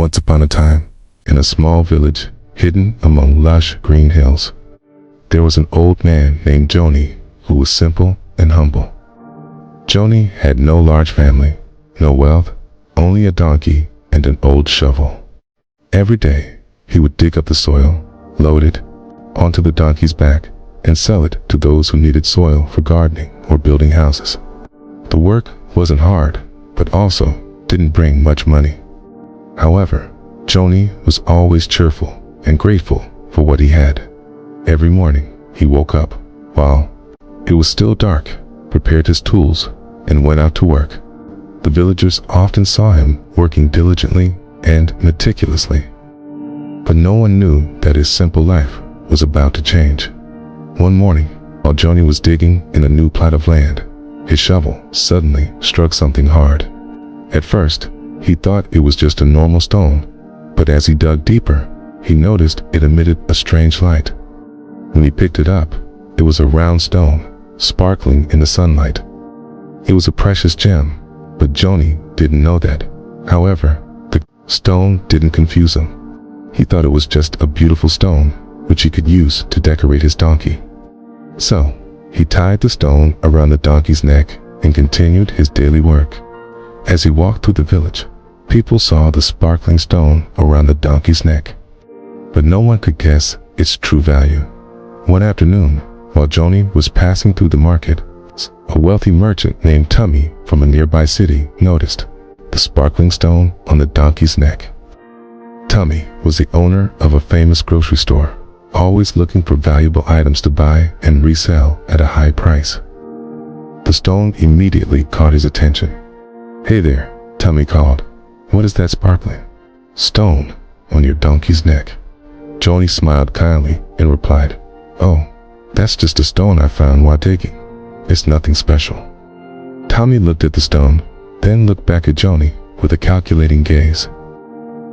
Once upon a time, in a small village hidden among lush green hills, there was an old man named Joni who was simple and humble. Joni had no large family, no wealth, only a donkey and an old shovel. Every day, he would dig up the soil, load it onto the donkey's back, and sell it to those who needed soil for gardening or building houses. The work wasn't hard, but also didn't bring much money. However, Joni was always cheerful and grateful for what he had. Every morning, he woke up while it was still dark, prepared his tools, and went out to work. The villagers often saw him working diligently and meticulously. But no one knew that his simple life was about to change. One morning, while Joni was digging in a new plot of land, his shovel suddenly struck something hard. At first, he thought it was just a normal stone, but as he dug deeper, he noticed it emitted a strange light. When he picked it up, it was a round stone, sparkling in the sunlight. It was a precious gem, but Joni didn't know that. However, the stone didn't confuse him. He thought it was just a beautiful stone, which he could use to decorate his donkey. So, he tied the stone around the donkey's neck and continued his daily work. As he walked through the village, people saw the sparkling stone around the donkey's neck, but no one could guess its true value. One afternoon, while Joni was passing through the market, a wealthy merchant named Tummy from a nearby city noticed the sparkling stone on the donkey's neck. Tummy was the owner of a famous grocery store, always looking for valuable items to buy and resell at a high price. The stone immediately caught his attention. "Hey there," Tummy called. "What is that sparkling stone on your donkey's neck?" Joni smiled kindly and replied, "Oh, that's just a stone I found while digging. It's nothing special." Tummy looked at the stone, then looked back at Joni with a calculating gaze.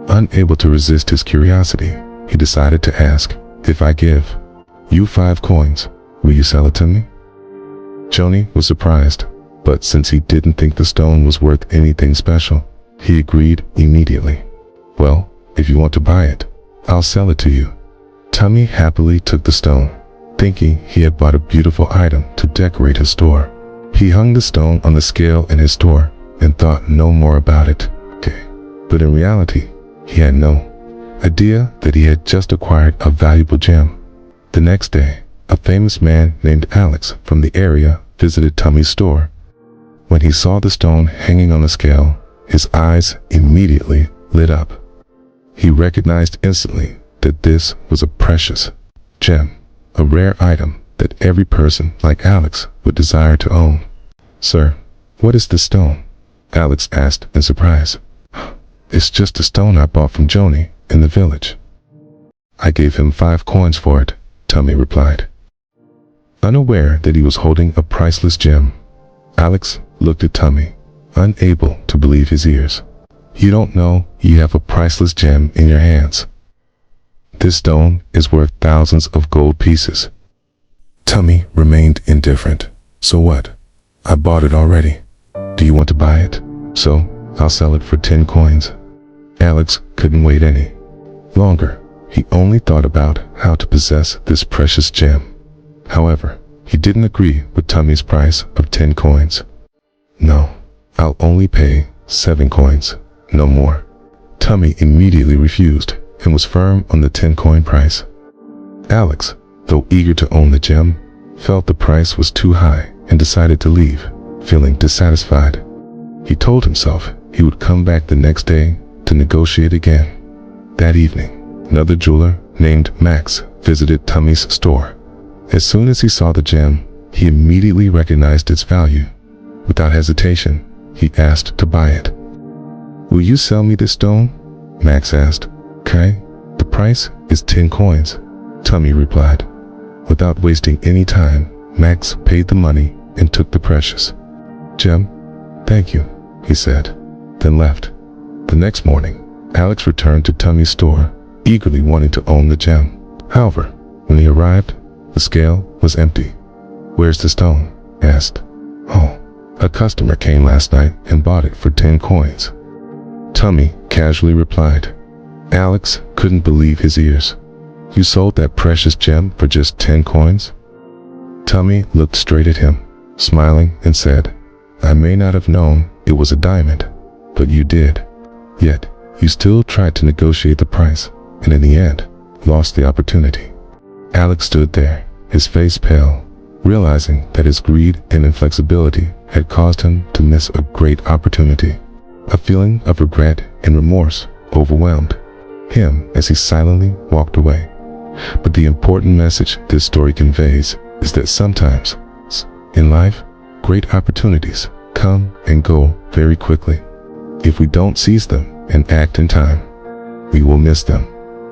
Unable to resist his curiosity, he decided to ask, "If I give you 5 coins, will you sell it to me?" Joni was surprised, but since he didn't think the stone was worth anything special, he agreed immediately. "Well, if you want to buy it, I'll sell it to you." Tummy happily took the stone, thinking he had bought a beautiful item to decorate his store. He hung the stone on the scale in his store and thought no more about it. But in reality, he had no idea that he had just acquired a valuable gem. The next day, a famous man named Alex from the area visited Tummy's store. When he saw the stone hanging on the scale, his eyes immediately lit up. He recognized instantly that this was a precious gem, a rare item that every person like Alex would desire to own. "Sir, what is this stone?" Alex asked in surprise. "It's just a stone I bought from Joni in the village. I gave him 5 coins for it," Tummy replied. Unaware that he was holding a priceless gem, Alex looked at Tummy, unable to believe his ears. "You don't know you have a priceless gem in your hands. This stone is worth thousands of gold pieces." Tummy remained indifferent. "So what? I bought it already. Do you want to buy it? So, I'll sell it for 10 coins. Alex couldn't wait any longer. He only thought about how to possess this precious gem. However, he didn't agree with Tummy's price of 10 coins. "No, I'll only pay 7 coins, no more." Tummy immediately refused and was firm on the 10-coin price. Alex, though eager to own the gem, felt the price was too high and decided to leave, feeling dissatisfied. He told himself he would come back the next day to negotiate again. That evening, another jeweler named Max visited Tummy's store. As soon as he saw the gem, he immediately recognized its value. Without hesitation, he asked to buy it. "Will you sell me this stone?" Max asked. "Okay, the price is 10 coins," Tummy replied. Without wasting any time, Max paid the money and took the precious gem. "Thank you," he said, then left. The next morning, Alex returned to Tummy's store, eagerly wanting to own the gem. However, when he arrived, the scale was empty. "Where's the stone?" he asked. "Oh, a customer came last night and bought it for 10 coins," Tummy casually replied. Alex couldn't believe his ears. "You sold that precious gem for just 10 coins? Tommy looked straight at him, smiling, and said, "I may not have known it was a diamond, but you did. Yet, you still tried to negotiate the price, and in the end, lost the opportunity." Alex stood there, his face pale, realizing that his greed and inflexibility had caused him to miss a great opportunity. A feeling of regret and remorse overwhelmed him as he silently walked away. But the important message this story conveys is that sometimes, in life, great opportunities come and go very quickly. If we don't seize them and act in time, we will miss them.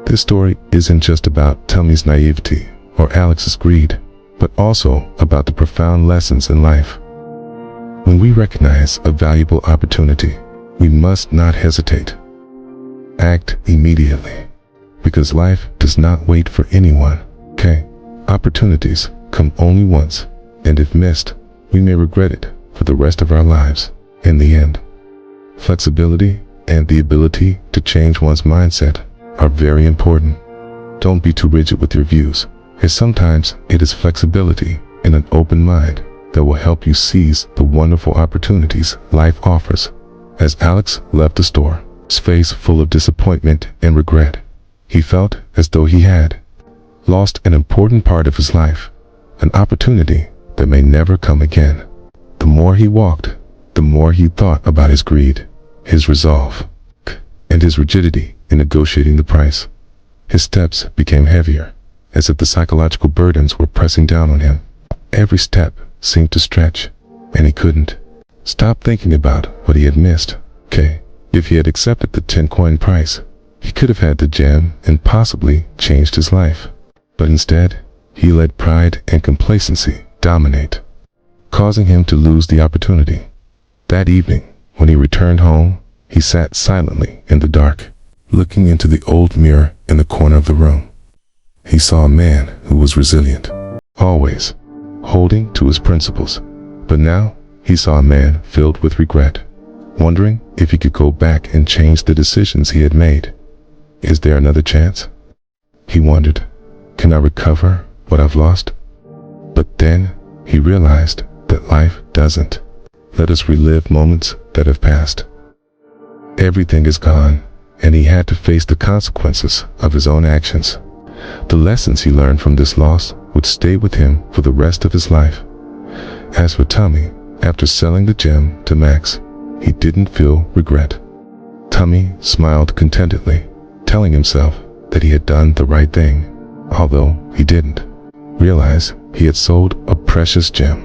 This story isn't just about Tommy's naivety or Alex's greed, but also about the profound lessons in life. When we recognize a valuable opportunity, we must not hesitate. Act immediately, because life does not wait for anyone. Opportunities come only once, and if missed, we may regret it for the rest of our lives. In the end, flexibility and the ability to change one's mindset are very important. Don't be too rigid with your views, as sometimes it is flexibility and an open mind that will help you seize the wonderful opportunities life offers. As Alex left the store, his face full of disappointment and regret, he felt as though he had lost an important part of his life, an opportunity that may never come again. The more he walked, the more he thought about his greed, his resolve, and his rigidity in negotiating the price. His steps became heavier, as if the psychological burdens were pressing down on him. Every step seemed to stretch, and he couldn't stop thinking about what he had missed. If he had accepted the 10-coin price, he could have had the gem and possibly changed his life. But instead, he let pride and complacency dominate, causing him to lose the opportunity. That evening, when he returned home, he sat silently in the dark, looking into the old mirror in the corner of the room. He saw a man who was resilient, always holding to his principles. But now, he saw a man filled with regret, wondering if he could go back and change the decisions he had made. Is there another chance? He wondered, can I recover what I've lost? But then, he realized that life doesn't let us relive moments that have passed. Everything is gone, and he had to face the consequences of his own actions. The lessons he learned from this loss would stay with him for the rest of his life. As for Tommy, after selling the gem to Max, he didn't feel regret. Tommy smiled contentedly, telling himself that he had done the right thing, although he didn't realize he had sold a precious gem.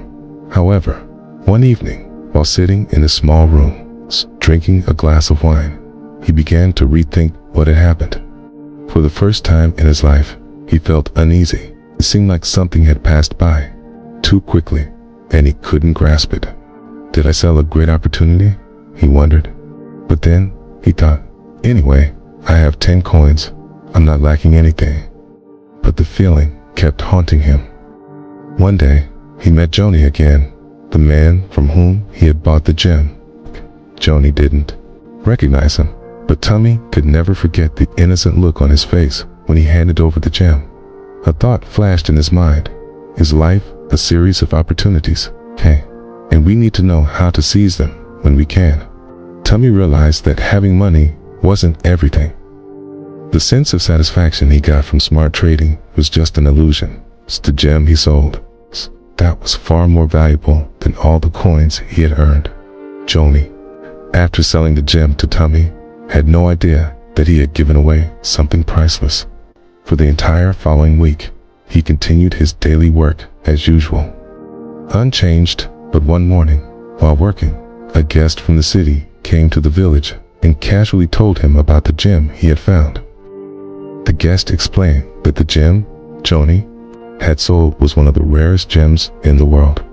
However, one evening, while sitting in a small room, drinking a glass of wine, he began to rethink what had happened. For the first time in his life, he felt uneasy. It seemed like something had passed by too quickly, and he couldn't grasp it. Did I sell a great opportunity? He wondered. But then, he thought, anyway, I have 10 coins. I'm not lacking anything. But the feeling kept haunting him. One day, he met Joni again, the man from whom he had bought the gem. Joni didn't recognize him, but Tommy could never forget the innocent look on his face when he handed over the gem. A thought flashed in his mind. Is life a series of opportunities? And we need to know how to seize them when we can. Tommy realized that having money wasn't everything. The sense of satisfaction he got from smart trading was just an illusion. The gem he sold, that was far more valuable than all the coins he had earned. Joni, after selling the gem to Tommy, had no idea that he had given away something priceless. For the entire following week, he continued his daily work as usual, unchanged. But one morning, while working, a guest from the city came to the village and casually told him about the gem he had found. The guest explained that the gem Joni had sold was one of the rarest gems in the world.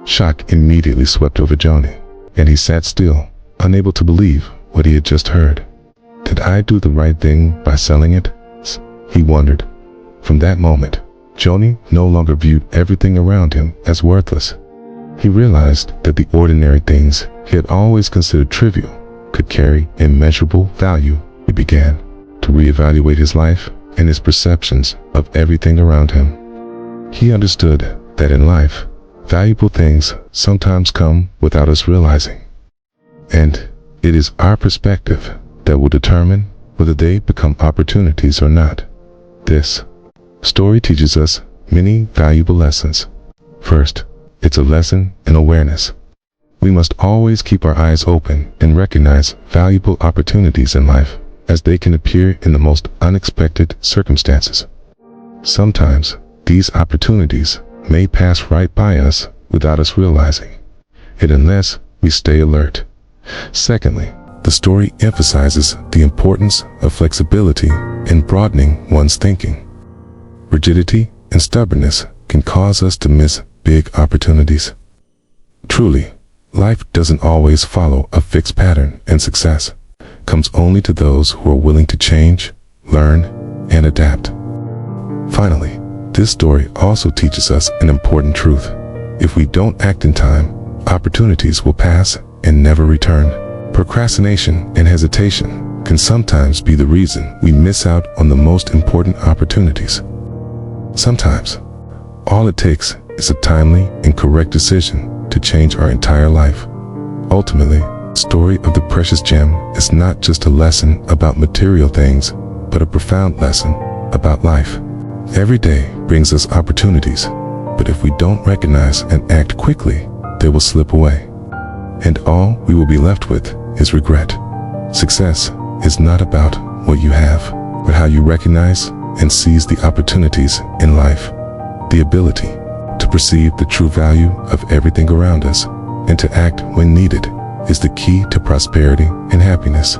Shock immediately swept over Joni, and he sat still, unable to believe what he had just heard. Did I do the right thing by selling it? He wondered. From that moment, Joni no longer viewed everything around him as worthless. He realized that the ordinary things he had always considered trivial could carry immeasurable value. He began to reevaluate his life and his perceptions of everything around him. He understood that in life, valuable things sometimes come without us realizing. And it is our perspective that will determine whether they become opportunities or not. This story teaches us many valuable lessons. First, it's a lesson in awareness. We must always keep our eyes open and recognize valuable opportunities in life, as they can appear in the most unexpected circumstances. Sometimes, these opportunities may pass right by us without us realizing it unless we stay alert. Secondly, the story emphasizes the importance of flexibility in broadening one's thinking. Rigidity and stubbornness can cause us to miss big opportunities. Truly, life doesn't always follow a fixed pattern, and success comes only to those who are willing to change, learn, and adapt. Finally, this story also teaches us an important truth. If we don't act in time, opportunities will pass and never return. Procrastination and hesitation can sometimes be the reason we miss out on the most important opportunities. Sometimes, all it takes is a timely and correct decision to change our entire life. Ultimately, the story of the precious gem is not just a lesson about material things, but a profound lesson about life. Every day brings us opportunities, but if we don't recognize and act quickly, they will slip away. And all we will be left with is regret. Success is not about what you have, but how you recognize and seize the opportunities in life. The ability to perceive the true value of everything around us and to act when needed is the key to prosperity and happiness.